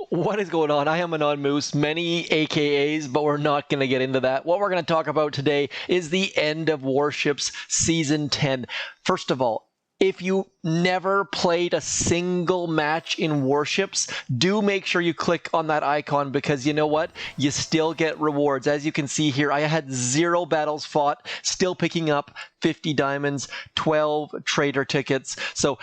What is going on? I am Anon Moose, many AKAs, but we're not going to get into that. What we're going to talk about today is the end of Warships Season 10. First of all, if you never played a single match in Warships, do make sure you click on that icon because you know what? You still get rewards. As you can see here, I had 0 battles fought, still picking up 50 diamonds, 12 trader tickets. So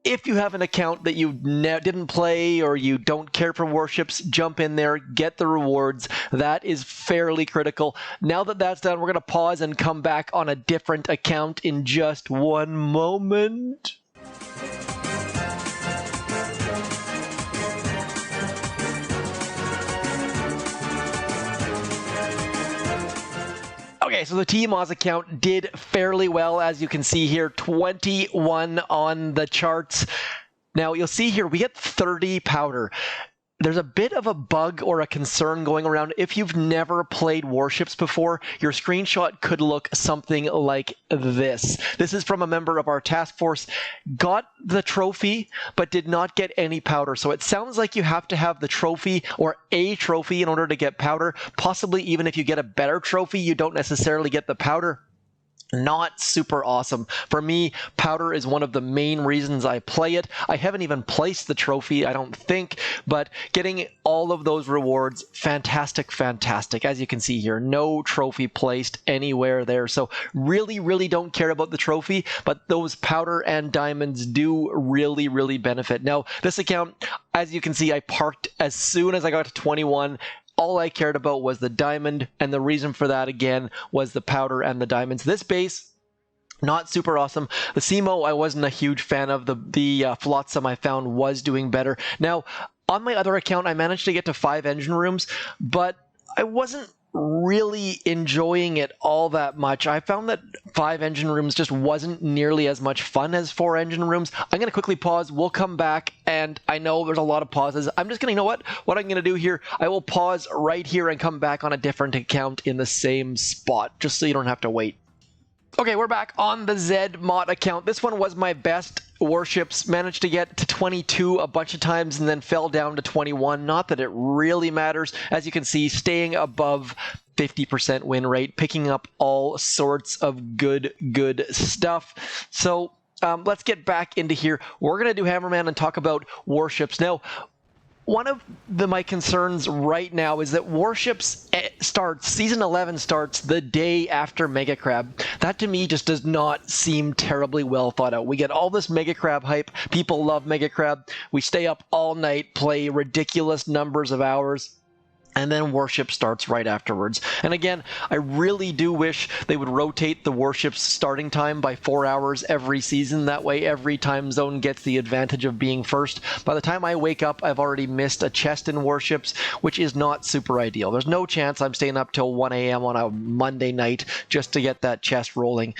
if you have an account that you didn't play or you don't care for Warships, jump in there, get the rewards. That is fairly critical. Now that that's done, we're going to pause and come back on a different account in just one moment. Okay, so the Team Oz account did fairly well, as you can see here, 21 on the charts. Now, you'll see here, we get 30 powder. There's a bit of a bug or a concern going around. If you've never played Warships before, your screenshot could look something like this. This is from a member of our task force. Got the trophy, but did not get any powder. So it sounds like you have to have the trophy or a trophy in order to get powder. Possibly even if you get a better trophy, you don't necessarily get the powder. Not super awesome. For me, powder is one of the main reasons I play it. I haven't even placed the trophy, I don't think, but getting all of those rewards, fantastic, fantastic. As you can see here, no trophy placed anywhere there. So really, really don't care about the trophy, but those powder and diamonds do really, really benefit. Now, this account, as you can see, I parked as soon as I got to 21. All I cared about was the diamond, and the reason for that, again, was the powder and the diamonds. This base, not super awesome. The Simo, I wasn't a huge fan of. The Flotsam I found was doing better. Now, on my other account, I managed to get to 5 engine rooms, but I wasn't really enjoying it all that much. I found that 5 engine rooms just wasn't nearly as much fun as 4 engine rooms. I'm going to quickly pause. We'll come back, and I know there's a lot of pauses. I'm just going to, you know what I'm going to do here, I will pause right here and come back on a different account in the same spot, just so you don't have to wait. Okay, we're back on the Zed mod account. This one was my best Warships. Managed to get to 22 a bunch of times and then fell down to 21. Not that it really matters. As you can see, staying above 50% win rate, picking up all sorts of good stuff. So let's get back into here. We're going to do Hammerman and talk about Warships. Now, one of my concerns right now is that Warships Season 11 starts the day after Mega Crab. That to me just does not seem terribly well thought out. We get all this Mega Crab hype. People love Mega Crab. We stay up all night, play ridiculous numbers of hours, and then Warship starts right afterwards. And again, I really do wish they would rotate the Warship's starting time by 4 hours every season. That way every time zone gets the advantage of being first. By the time I wake up, I've already missed a chest in Warships, which is not super ideal. There's no chance I'm staying up till 1 a.m. on a Monday night just to get that chest rolling.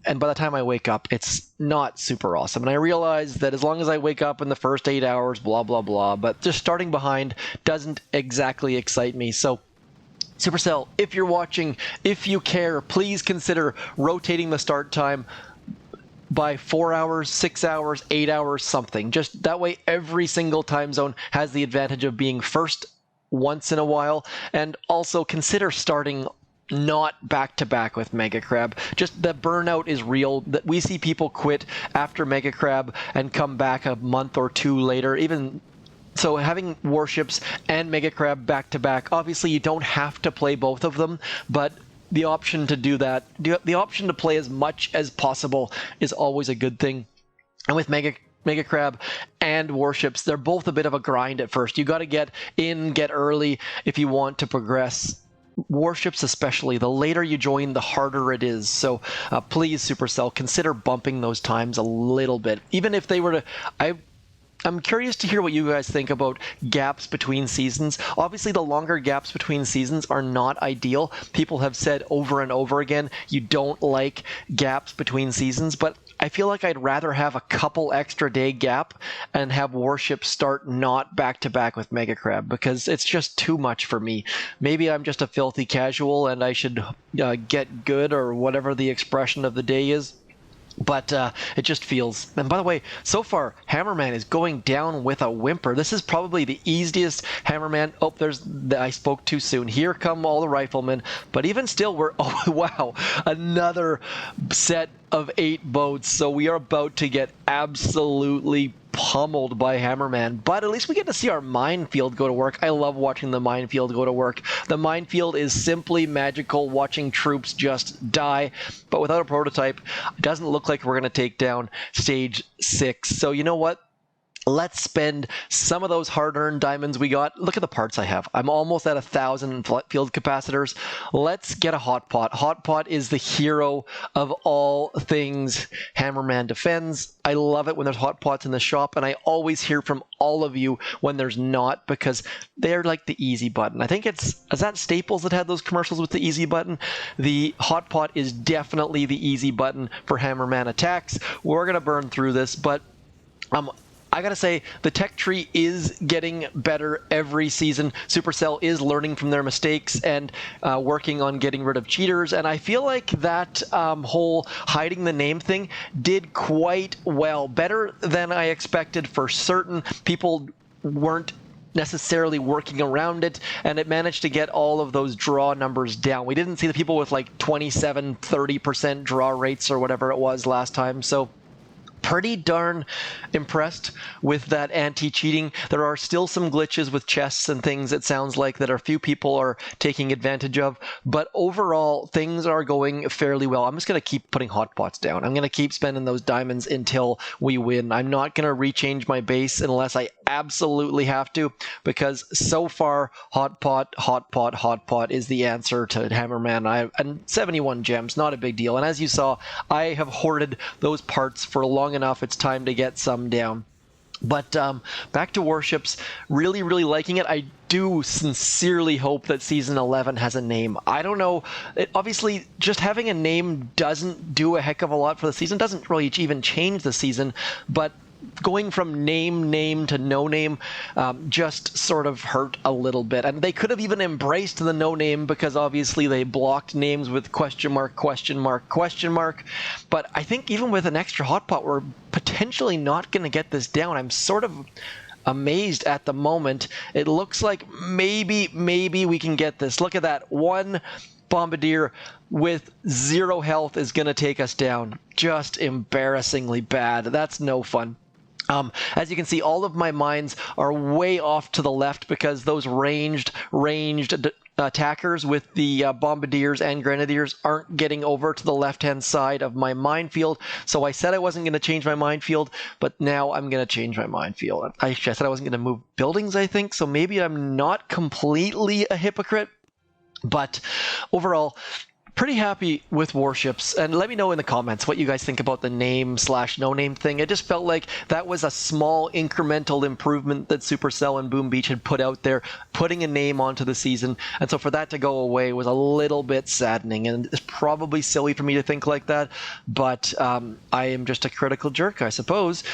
And by the time I wake up, it's not super awesome. And I realize that as long as I wake up in the first 8 hours, blah, blah, blah, but just starting behind doesn't exactly excite me. So Supercell, if you're watching, if you care, please consider rotating the start time by 4 hours, 6 hours, 8 hours, something. Just that way every single time zone has the advantage of being first once in a while. And also consider starting not back-to-back with Mega Crab. Just the burnout is real. That we see people quit after Mega Crab and come back a month or 2 later. Even so, having Warships and Mega Crab back-to-back, obviously you don't have to play both of them, but the option to do that, the option to play as much as possible is always a good thing. And with Mega Crab and Warships, they're both a bit of a grind at first. You got to get in, get early if you want to progress. Warships especially, the later you join, the harder it is. So please, Supercell, consider bumping those times a little bit. Even if they were to... I'm curious to hear what you guys think about gaps between seasons. Obviously, the longer gaps between seasons are not ideal. People have said over and over again, you don't like gaps between seasons, but I feel like I'd rather have a couple extra day gap and have Warships start not back-to-back with Mega Crab, because it's just too much for me. Maybe I'm just a filthy casual and I should get good, or whatever the expression of the day is. But it just feels, and by the way, so far, Hammerman is going down with a whimper. This is probably the easiest Hammerman. Oh, I spoke too soon. Here come all the riflemen. But even still, oh, wow, another set of 8 boats. So we are about to get absolutely pummeled by Hammerman, but at least we get to see our minefield go to work. I love watching the minefield go to work. The minefield is simply magical, watching troops just die, but without a prototype, it doesn't look like we're going to take down stage 6. So you know what? Let's spend some of those hard-earned diamonds we got. Look at the parts I have. I'm almost at 1,000 field capacitors. Let's get a hot pot. Hot pot is the hero of all things Hammerman defends. I love it when there's hot pots in the shop, and I always hear from all of you when there's not, because they're like the easy button. I think is that Staples that had those commercials with the easy button? The hot pot is definitely the easy button for Hammerman attacks. We're going to burn through this, but I gotta say, the tech tree is getting better every season. Supercell is learning from their mistakes and working on getting rid of cheaters, and I feel like that whole hiding the name thing did quite well. Better than I expected for certain. People weren't necessarily working around it, and it managed to get all of those draw numbers down. We didn't see the people with like 27-30% draw rates or whatever it was last time, so pretty darn impressed with that anti-cheating. There are still some glitches with chests and things, it sounds like, that a few people are taking advantage of, but overall things are going fairly well. I'm just going to keep putting hot pots down. I'm going to keep spending those diamonds until we win. I'm not going to rechange my base unless I absolutely have to, because so far hot pot is the answer to Hammerman. And 71 gems, not a big deal. And as you saw, I have hoarded those parts for long enough. It's time to get some down. But back to Warships, really liking it. I do sincerely hope that Season 11 has a name. I don't know. Obviously, just having a name doesn't do a heck of a lot for the season. Doesn't really even change the season, but going from name to no name just sort of hurt a little bit. And they could have even embraced the no name, because obviously they blocked names with question mark. But I think even with an extra hot pot, we're potentially not going to get this down. I'm sort of amazed at the moment. It looks like maybe we can get this. Look at that. One bombardier with 0 health is going to take us down. Just embarrassingly bad. That's no fun. As you can see, all of my mines are way off to the left, because those ranged attackers with the bombardiers and grenadiers aren't getting over to the left-hand side of my minefield. So I said I wasn't going to change my minefield, but now I'm going to change my minefield. Actually, I said I wasn't going to move buildings, I think, so maybe I'm not completely a hypocrite. But overall, pretty happy with Warships, and let me know in the comments what you guys think about the name/no name thing. It just felt like that was a small incremental improvement that Supercell and Boom Beach had put out there, putting a name onto the season, and so for that to go away was a little bit saddening, and it's probably silly for me to think like that, but I am just a critical jerk, I suppose.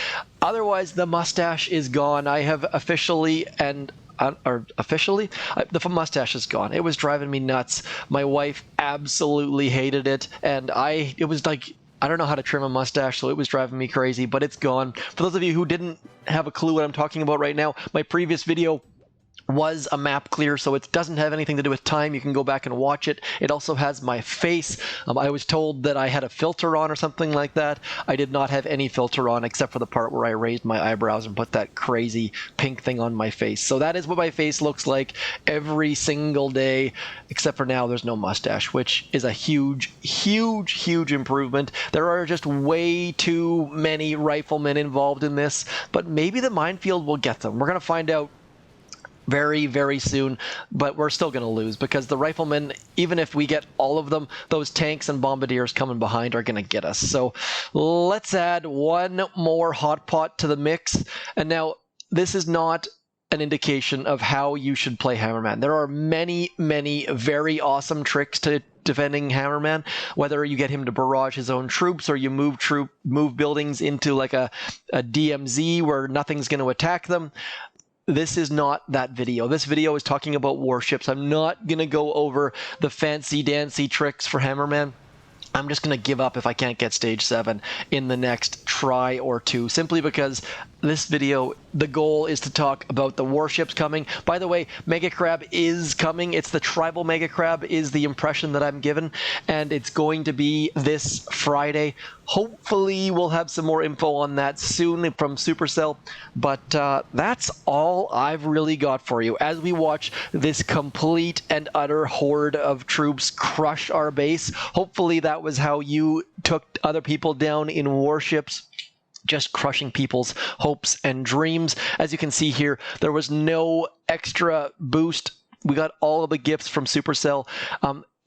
Otherwise, the mustache is gone. I have officially the mustache is gone. It was driving me nuts. My wife absolutely hated it, and it was like, I don't know how to trim a mustache, so it was driving me crazy, but it's gone. For those of you who didn't have a clue what I'm talking about right now, my previous video was a map clear, so it doesn't have anything to do with time. You can go back and watch it. It also has my face. I was told that I had a filter on or something like that. I did not have any filter on, except for the part where I raised my eyebrows and put that crazy pink thing on my face. So that is what my face looks like every single day, except for now there's no mustache, which is a huge improvement. There are just way too many riflemen involved in this, but maybe the minefield will get them. We're going to find out very soon, but we're still going to lose, because the riflemen, even if we get all of them, those tanks and bombardiers coming behind are going to get us. So let's add one more hot pot to the mix. And now, this is not an indication of how you should play Hammerman. There are many very awesome tricks to defending Hammerman, whether you get him to barrage his own troops, or you move buildings into like a DMZ where nothing's going to attack them. This is not that video. This video is talking about warships. I'm not going to go over the fancy-dancy tricks for Hammerman. I'm just going to give up if I can't get stage 7 in the next try or two, simply because this video, the goal is to talk about the warships coming. By the way, Mega Crab is coming. It's the tribal Mega Crab is the impression that I'm given, and it's going to be this Friday. Hopefully we'll have some more info on that soon from Supercell, but that's all I've really got for you as we watch this complete and utter horde of troops crush our base. Hopefully that was how you took other people down in warships, just crushing people's hopes and dreams. As you can see here, there was no extra boost. We got all of the gifts from Supercell.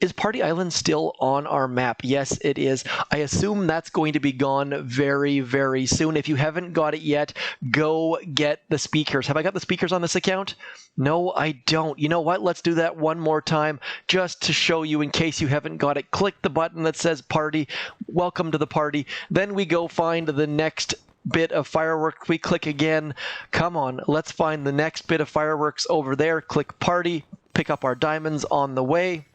Is Party Island still on our map? Yes, it is. I assume that's going to be gone very, very soon. If you haven't got it yet, go get the speakers. Have I got the speakers on this account? No, I don't. You know what? Let's do that one more time just to show you in case you haven't got it. Click the button that says party. Welcome to the party. Then we go find the next bit of fireworks. We click again. Come on, let's find the next bit of fireworks over there. Click party. Pick up our diamonds on the way.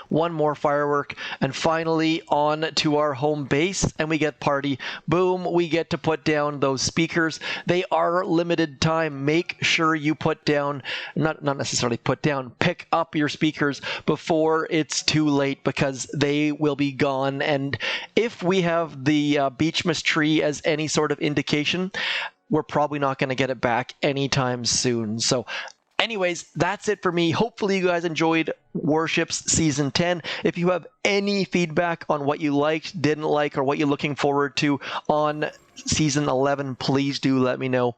One more firework, and finally on to our home base, and we get party. Boom, we get to put down those speakers. They are limited time. Make sure you put down, not necessarily put down, pick up your speakers before it's too late, because they will be gone. And if we have the Beachmas tree as any sort of indication, we're probably not going to get it back anytime soon. So anyways, that's it for me. Hopefully you guys enjoyed Warships Season 10. If you have any feedback on what you liked, didn't like, or what you're looking forward to on Season 11, please do let me know.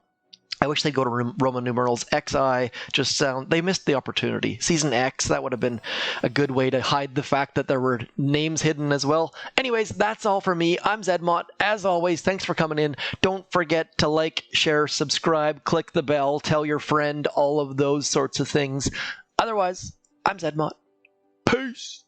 I wish they'd go to Roman numerals. XI just sound, they missed the opportunity. Season X, that would have been a good way to hide the fact that there were names hidden as well. Anyways, that's all for me. I'm Zedmont. As always, thanks for coming in. Don't forget to like, share, subscribe, click the bell, tell your friend, all of those sorts of things. Otherwise, I'm Zedmont. Peace!